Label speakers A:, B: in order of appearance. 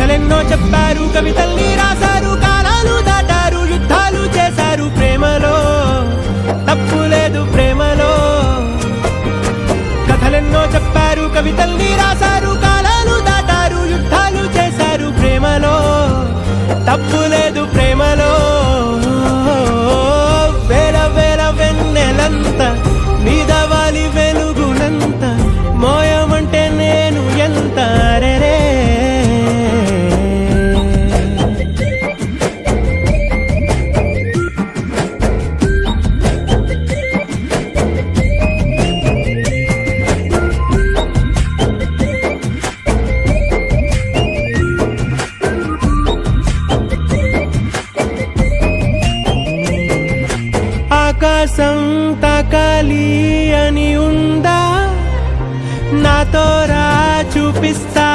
A: కథలెన్నో చెప్పారు, కవితల్ని రాశారు, కాలాలు దాటారు, యుద్ధాలు చేశారు. ప్రేమలో తప్పు లేదు, ప్రేమలో. కథలెన్నో చెప్పారు, కవితల్ని రాశారు, కాలాలు దాటారు, యుద్ధాలు చేశారు. ప్రేమలో తప్పు లేదు, ప్రేమలో. వేల వేల వెన్నెలంత మీద వాలి వెలుగునంత మోయమంటే నేను ఎంత రే. ఆకాశం తాకాలి అని ఉందా, నాతో రా చూపిస్తా.